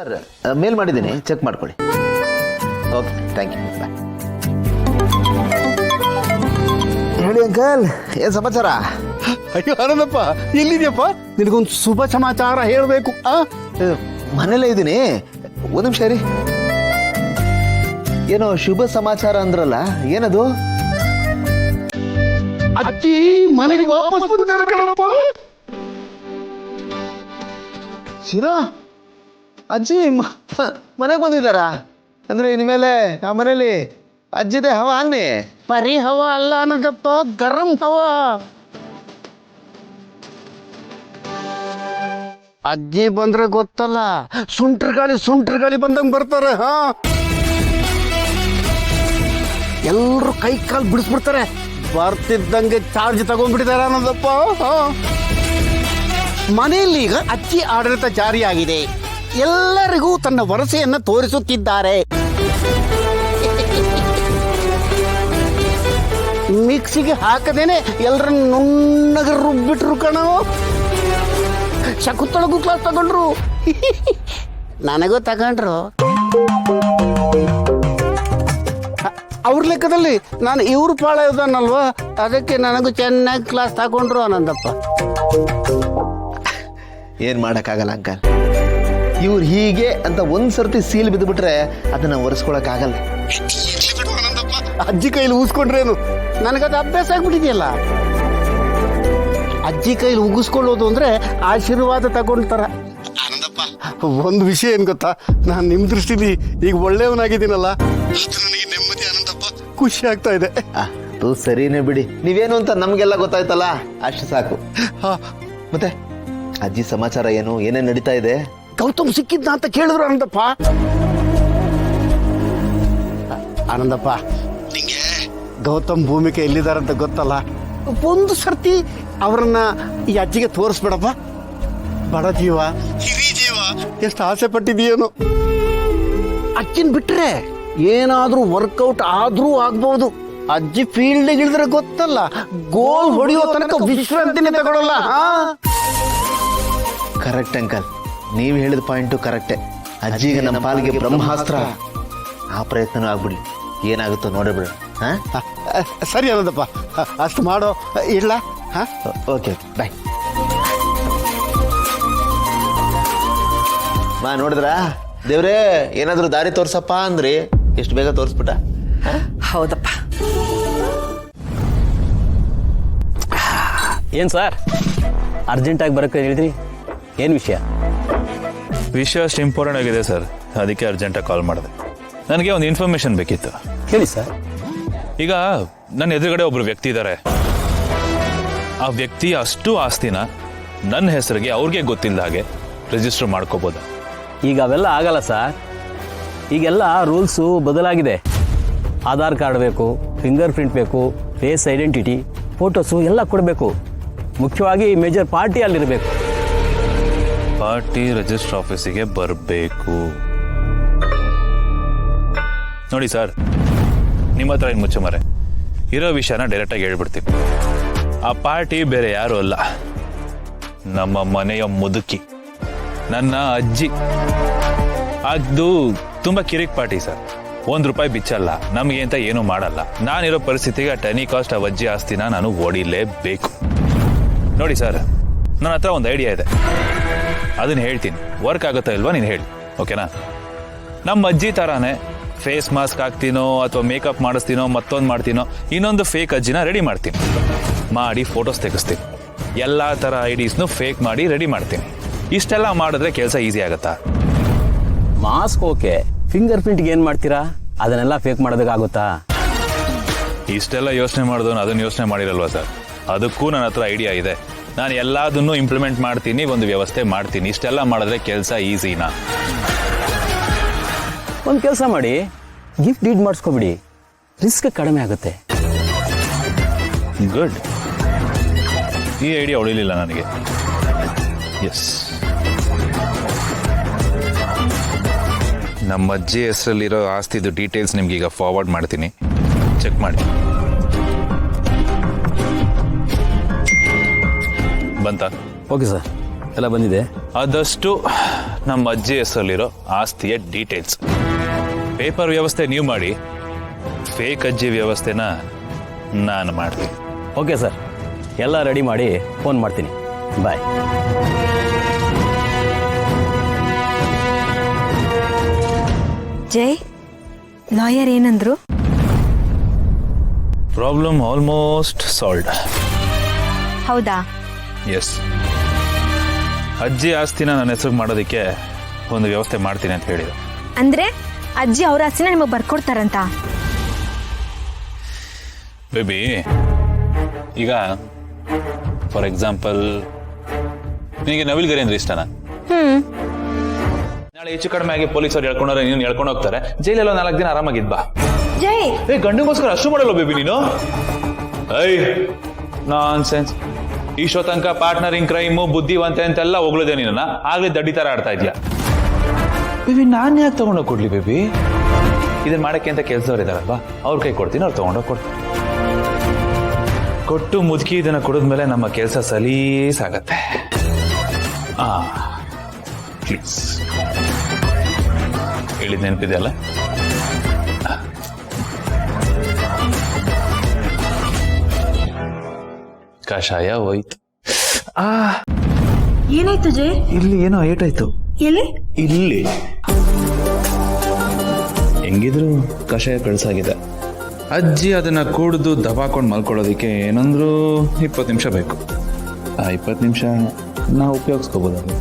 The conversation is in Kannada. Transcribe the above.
ಸರ್ ಮೇಲ್ ಮಾಡಿದ್ದೀನಿ, ಚೆಕ್ ಮಾಡ್ಕೊಳ್ಳಿ. Okay, thank you. ಬಾಯ್. ಹೇಳಿ ಅಂಕಲ್, ಏನು ಸಮಾಚಾರ? ಅಯ್ಯೋ ಆನಂದಪ್ಪ, ಎಲ್ಲಿದ್ಯಪ್ಪ? ನಿನಗೊಂದು ಶುಭ ಸಮಾಚಾರ ಹೇಳಬೇಕು. ಮನೇಲೇ ಇದ್ದೀನಿ, ಒಂದು ನಿಮಿಷ ರೀ. ಏನೋ ಶುಭ ಸಮಾಚಾರ ಅಂದ್ರಲ್ಲ, ಏನದು? ಅಜ್ಜಿ ಮನೆಗೆ ವಾಪಸ್ ಬಂದಿದ್ದಾರೆ ಕಣಪ್ಪ. ಶಿರಾ ಅಜ್ಜಿ ಮನೆಗೆ ಬಂದಿದ್ದಾರಾ? ಅಂದ್ರೆ ಇನ್ಮೇಲೆ ಆ ಮನೇಲಿ ಅಜ್ಜಿದೆ ಹವಾ ಅನ್ನಿ. ಬರೀ ಹವಾ ಅಲ್ಲ ಆನಂದಪ್ಪ, ಗರಂ ಹವಾ. ಅಜ್ಜಿ ಬಂದ್ರೆ ಗೊತ್ತಲ್ಲ, ಸುಂಟ್ರ ಗಾಳಿ ಬಂದಂಗ್ ಬರ್ತಾರೆ. ಹಾ, ಎಲ್ರು ಕೈ ಕಾಲು ಬಿಡಿಸ್ಬಿಡ್ತಾರೆ. ಬರ್ತಿದ್ದಂಗೆ ಚಾರ್ಜ್ ತಗೊಂಡ್ಬಿಟ್ಟಿದ್ದಾರೆ ಆನಂದಪ್ಪ. ಮನೆಯಲ್ಲಿ ಈಗ ಅಜ್ಜಿ ಆಡಳಿತ ಜಾರಿಯಾಗಿದೆ. ಎಲ್ಲರಿಗೂ ತನ್ನ ವರಸೆಯನ್ನ ತೋರಿಸುತ್ತಿದ್ದಾರೆ. ಮಿಕ್ಸಿಗೆ ಹಾಕದೇನೆ ಎಲ್ಲರನ್ನ ನುಣ್ಣಗೆ ರುಬ್ಬಿಟ್ರು ಕಣೋ. ಶಕುತ್ತೊಳಗೂ ಕ್ಲಾಸ್ ತಗೊಂಡ್ರು, ನನಗೂ ತಗೊಂಡ್ರು. ಅವ್ರ ಲೆಕ್ಕದಲ್ಲಿ ನಾನು ಇವ್ರ ಪಾಳ ಇದ್ದಾನಲ್ವಾ, ಅದಕ್ಕೆ ನನಗೂ ಚೆನ್ನಾಗಿ ಕ್ಲಾಸ್ ತಗೊಂಡ್ರು ಆನಂದಪ್ಪ. ಏನ್ ಮಾಡಕ್ಕಾಗಲ್ಲ ಅಂಕಲ್, ಇವ್ರು ಹೀಗೆ ಅಂತ ಒಂದ್ಸರ್ತಿ ಸೀಲ್ ಬಿದ್ದುಬಿಟ್ರೆ ಅದನ್ನ ಒರೆಸ್ಕೊಳಕ್ ಆಗಲ್ಲ. ಅಜ್ಜಿ ಕೈಲಿ ಊಸ್ಕೊಂಡ್ರೇನು, ನನಗದು ಅಭ್ಯಾಸ ಆಗ್ಬಿಟ್ಟಿದೆಯಲ್ಲ. ಅಜ್ಜಿ ಕೈಲಿ ಉಗಿಸ್ಕೊಳ್ಳೋದು ಅಂದ್ರೆ ಆಶೀರ್ವಾದ ತಗೊಂಡ್ತಾರ. ಆನಂದಪ್ಪ, ಒಂದು ವಿಷಯ ಏನ್ ಗೊತ್ತಾ, ನಾನು ನಿಮ್ ದೃಷ್ಟಿಲಿ ಈಗ ಒಳ್ಳೆಯವನಾಗಿದ್ದೀನಲ್ಲ, ನನಗೆ ನೆಮ್ಮದಿ ಆನಂದಪ್ಪ, ಖುಷಿ ಆಗ್ತಾ ಇದೆ. ಅದು ಸರಿನೇ ಬಿಡಿ, ನೀವೇನು ಅಂತ ನಮ್ಗೆಲ್ಲ ಗೊತ್ತಾಯ್ತಲ್ಲ, ಅಷ್ಟು ಸಾಕು. ಮತ್ತೆ ಅಜ್ಜಿ ಸಮಾಚಾರ ಏನು, ಏನೇನ್ ನಡೀತಾ ಇದೆ? ಗೌತಮ್ ಸಿಕ್ಕಿದ್ನ ಅಂತ ಕೇಳಿದ್ರು ಆನಂದಪ್ಪ. ಆನಂದಪ್ಪ, ನಿಂಗೆ ಗೌತಮ್ ಭೂಮಿಕೆ ಎಲ್ಲಿದಾರಂತ ಗೊತ್ತಲ್ಲ. ಒಂದು ಸರ್ತಿ ಅವರನ್ನ ಈ ಅಜ್ಜಿಗೆ ತೋರಿಸ್ಬೇಡಪ್ಪ. ಬಡ ಜೀವ, ಹಿರಿ ಜೀವ, ಎಷ್ಟು ಆಸೆ ಪಟ್ಟಿದೀಯೇನು. ಅಜ್ಜಿನ್ ಬಿಟ್ರೆ ಏನಾದ್ರೂ ವರ್ಕೌಟ್ ಆದ್ರೂ ಆಗ್ಬಹುದು. ಅಜ್ಜಿ ಫೀಲ್ಡ್ ಇಳಿದ್ರೆ ಗೊತ್ತಲ್ಲ, ಗೋಲ್ ಹೊಡೆಯೋ ತನಕ ವಿಶ್ರಾಂತಿನೇ ತಗೊಳ್ಳಲ್ಲ. ಕರೆಕ್ಟ್ ಅಂಕಲ್, ನೀವು ಹೇಳಿದ ಪಾಯಿಂಟು ಕರೆಕ್ಟೇ. ಅಜ್ಜಿಗೆ ನಮ್ಮ ಪಾಲಿಗೆ ಬ್ರಹ್ಮಾಸ್ತ್ರ. ಆ ಪ್ರಯತ್ನನೂ ಆಗ್ಬಿಡ್ಲಿ, ಏನಾಗುತ್ತೋ ನೋಡಿಬಿಡ. ಸರಿ ಆನಂದಪ್ಪ, ಅಷ್ಟು ಮಾಡೋ. ಇಡ್ಲಾ? ಓಕೆ, ಬಾಯ್. ಮಾ ನೋಡಿದ್ರ ದೇವ್ರೇ, ಏನಾದ್ರು ದಾರಿ ತೋರ್ಸಪ್ಪ ಅಂದ್ರಿ, ಎಷ್ಟು ಬೇಗ ತೋರಿಸ್ಬಿಟ್ಟ. ಹೌದಪ್ಪ. ಏನು ಸರ್ ಅರ್ಜೆಂಟಾಗಿ ಬರೋಕ್ಕೆ ಹೇಳಿದ್ರಿ, ಏನು ವಿಷಯ? ವಿಷಯ ಅಷ್ಟು ಇಂಪಾರ್ಟೆಂಟ್ ಆಗಿದೆ ಸರ್, ಅದಕ್ಕೆ ಅರ್ಜೆಂಟಾಗಿ ಕಾಲ್ ಮಾಡಿದೆ. ನನಗೆ ಒಂದು ಇನ್ಫಾರ್ಮೇಶನ್ ಬೇಕಿತ್ತು. ಹೇಳಿ ಸರ್. ಈಗ ನನ್ನ ಎದುರುಗಡೆ ಒಬ್ರು ವ್ಯಕ್ತಿ ಇದ್ದಾರೆ. ಆ ವ್ಯಕ್ತಿ ಅಷ್ಟು ಆಸ್ತಿನ ನನ್ನ ಹೆಸರಿಗೆ ಅವ್ರಿಗೆ ಗೊತ್ತಿಲ್ಲದ ಹಾಗೆ ರಿಜಿಸ್ಟರ್ ಮಾಡ್ಕೋಬೋದಾ? ಈಗ ಅವೆಲ್ಲ ಆಗಲ್ಲ ಸರ್. ಈಗೆಲ್ಲ ರೂಲ್ಸು ಬದಲಾಗಿದೆ. ಆಧಾರ್ ಕಾರ್ಡ್ ಬೇಕು, ಫಿಂಗರ್ ಪ್ರಿಂಟ್ ಬೇಕು, ಫೇಸ್ ಐಡೆಂಟಿಟಿ, ಫೋಟೋಸು ಎಲ್ಲ ಕೊಡಬೇಕು. ಮುಖ್ಯವಾಗಿ ಮೇಜರ್ ಪಾರ್ಟಿ ಅಲ್ಲಿರಬೇಕು. ಪಾರ್ಟಿ ರಿಜಿಸ್ಟರ್ ಆಫೀಸಿಗೆ ಬರಬೇಕು. ನೋಡಿ ಸರ್, ನಿಮ್ಮ ಹತ್ರ ಏನು ಮುಚ್ಚಮರೆ, ಇರೋ ವಿಷಯನ ಡೈರೆಕ್ಟಾಗಿ ಹೇಳ್ಬಿಡ್ತೀನಿ. ಆ ಪಾರ್ಟಿ ಬೇರೆ ಯಾರು ಅಲ್ಲ, ನಮ್ಮ ಮನೆಯ ಮುದುಕಿ, ನನ್ನ ಅಜ್ಜಿ. ಅದು ತುಂಬಾ ಕಿರಿಕ್ ಪಾರ್ಟಿ ಸರ್. ₹1 ಬಿಚ್ಚಲ್ಲ, ನಮಗೆ ಅಂತ ಏನೂ ಮಾಡಲ್ಲ. ನಾನಿರೋ ಪರಿಸ್ಥಿತಿಗೆ ಟನಿ ಕಾಸ್ಟ್ ಆ ಅಜ್ಜಿ ಆಸ್ತಿನ ನಾನು ಓಡಿಲೇಬೇಕು. ನೋಡಿ ಸರ್, ನನ್ನ ಹತ್ರ ಒಂದು ಐಡಿಯಾ ಇದೆ, ಅದನ್ನ ಹೇಳ್ತೀನಿ. ವರ್ಕ್ ಆಗುತ್ತಾ ಇಲ್ವಾ ನೀನು ಹೇಳಿ, ಓಕೆನಾ? ನಮ್ಮ ಅಜ್ಜಿ ಥರಾನೇ ಫೇಸ್ ಮಾಸ್ಕ್ ಹಾಕ್ತೀನೋ ಅಥವಾ ಮೇಕಪ್ ಮಾಡಿಸ್ತೀನೋ, ಮತ್ತೊಂದು ಮಾಡ್ತೀನೋ, ಇನ್ನೊಂದು ಫೇಕ್ ಅಜ್ಜಿನ ರೆಡಿ ಮಾಡ್ತೀನಿ. ಮಾಡಿ ಫೋಟೋಸ್ ತೆಗಿಸ್ತೀನಿ. ಎಲ್ಲ ಥರ ಐಡೀಸ್ನು ಫೇಕ್ ಮಾಡಿ ರೆಡಿ ಮಾಡ್ತೀನಿ. ಇಷ್ಟೆಲ್ಲ ಮಾಡಿದ್ರೆ ಕೆಲಸ ಈಸಿ ಆಗುತ್ತಾ? ಮಾಸ್ಕ್ ಓಕೆ, ಫಿಂಗರ್ ಪ್ರಿಂಟ್ಗೆ ಏನು ಮಾಡ್ತೀರಾ? ಅದನ್ನೆಲ್ಲ ಫೇಕ್ ಮಾಡೋದಕ್ಕಾಗುತ್ತಾ? ಇಷ್ಟೆಲ್ಲ ಯೋಚನೆ ಮಾಡಿದವನು ಅದನ್ನು ಯೋಚನೆ ಮಾಡಿರಲ್ವಾ ಸರ್? ಅದಕ್ಕೂ ನನ್ನ ಹತ್ರ ಐಡಿಯಾ ಇದೆ. ನಾನು ಎಲ್ಲದನ್ನು ಇಂಪ್ಲಿಮೆಂಟ್ ಮಾಡ್ತೀನಿ, ಒಂದು ವ್ಯವಸ್ಥೆ ಮಾಡ್ತೀನಿ. ಇಷ್ಟೆಲ್ಲ ಮಾಡಿದ್ರೆ ಕೆಲಸ ಈಸಿನಾ? ಒಂದು ಕೆಲಸ ಮಾಡಿ, ಗಿಫ್ಟ್ ಡೀಡ್ ಮಾಡಿಸ್ಕೊಬಿಡಿ, ರಿಸ್ಕ್ ಕಡಿಮೆ ಆಗುತ್ತೆ. ಗುಡ್, ಈ ಐಡಿಯಾ ಉಳಿಲಿಲ್ಲ ನನಗೆ. ಎಸ್, ನಮ್ಮ ಅಜ್ಜಿ ಹೆಸರಲ್ಲಿರೋ ಆಸ್ತಿದು ಡೀಟೇಲ್ಸ್ ನಿಮ್ಗೆ ಈಗ ಫಾರ್ವರ್ಡ್ ಮಾಡ್ತೀನಿ, ಚೆಕ್ ಮಾಡಿ. ಬಂತ? ಓಕೆ ಸರ್, ಎಲ್ಲ ಬಂದಿದೆ. ಆದಷ್ಟು ನಮ್ಮ ಅಜ್ಜಿ ಹೆಸರಲ್ಲಿರೋ ಆಸ್ತಿಯ ಡೀಟೇಲ್ಸ್. ಪೇಪರ್ ವ್ಯವಸ್ಥೆ ನೀವು ಮಾಡಿ, ಫೇಕ್ ಅಜ್ಜಿ ವ್ಯವಸ್ಥೆನ ನಾನು ಮಾಡ್ತೀನಿ. ಓಕೆ ಸರ್, ಎಲ್ಲ ರೆಡಿ ಮಾಡಿ ಫೋನ್ ಮಾಡ್ತೀನಿ. ಬಾಯ್. ಜೈ, ಲಾಯರ್ ಏನಂದ್ರು? Problem almost solved. ಹೌದಾ? ಎಸ್, ಅಜ್ಜಿ ಆಸ್ತಿನ ನನ್ನ ಹೆಸರು ಮಾಡೋದಕ್ಕೆ ಒಂದು ವ್ಯವಸ್ಥೆ ಮಾಡ್ತೀನಿ ಅಂತ ಹೇಳಿದ್ರು. ಅಂದ್ರೆ ಅಜ್ಜಿ ಅವ್ರ ಆಸ್ತಿನ ನಿಮಗೆ ಬರ್ಕೊಡ್ತಾರಂತ? ಬೇಬಿ, ಈಗ ಫಾರ್ ಎಕ್ಸಾಂಪಲ್ ನಿನಗೆ ನವಿಲ್ಗರಿ ಅಂದ್ರೆ ಇಷ್ಟನಾ? ನಾಳೆ ಹೆಚ್ಚು ಕಡಿಮೆ ಆಗಿ ಪೊಲೀಸರು ಹೇಳ್ಕೊಂಡ್ರೆ ನೀನು ಹೇಳ್ಕೊಂಡು ಹೋಗ್ತಾರೆ, ಜೈಲೆಲ್ಲ 4 ದಿನ ಆರಾಮಾಗಿದ್ಬಾ. ಜೈ, ಗಂಡಿಗೋಸ್ಕರ ಅಷ್ಟು ಮಾಡಲ್ಲ ಬೇಬಿ ನೀನು. I non sense. ಇಷ್ಟೋ ತನಕ ಪಾರ್ಟ್ನರಿಂಗ್ ಕ್ರೈಮು ಬುದ್ಧಿವಂತೆ ಅಂತೆಲ್ಲ ಹೋಗ್ಲದೆ ನೀನನ್ನ, ಆಗ್ಲೇ ದಡ್ಡಿ ತರ ಆಡ್ತಾ ಇದ್ಯಾ. ಬೇಬಿ ನಾನು ಯಾಕೆ ತಗೊಂಡೋಗಿ ಕೊಡ್ಲಿ ಬೇಬಿ? ಇದನ್ನ ಮಾಡಕ್ಕೆ ಅಂತ ಕೆಲಸದವ್ರು ಇದಾರಲ್ವಾ, ಅವ್ರ ಕೈ ಕೊಡ್ತೀನಿ, ಅವ್ರು ತಗೊಂಡೋಗಿ ಕೊಡ್ತೀನಿ. ಕೊಟ್ಟು ಮುದುಕಿ ಇದನ್ನ ಕುಡಿದ್ಮೇಲೆ ನಮ್ಮ ಕೆಲಸ ಸಲೀಸಾಗತ್ತೆ. ಪ್ಲೀಸ್, ಹೇಳಿದ ನೆನಪಿದೆ ಅಲ್ಲ? ಕಷಾಯ ಹೋಯ್ತು. ಏನಾಯ್ತು ಜೈ? ಇಲ್ಲಿ ಏನೋ ಏಟಾಯ್ತು. ಎಲ್ಲಿ? ಇಲ್ಲಿ ಹೆಂಗಿದ್ರು ಕಷಾಯ ಕಳ್ಸಾಗಿದೆ. ಅಜ್ಜಿ ಅದನ್ನ ಕುಡಿದು ದಬಾಕೊಂಡು ಮಲ್ಕೊಳ್ಳೋದಕ್ಕೆ ಏನಂದ್ರು 20 ನಿಮಿಷ ಬೇಕು. ಆ 20 ನಿಮಿಷ ನಾವು ಉಪಯೋಗಿಸ್ಕೋಬೋದಲ್ಲ.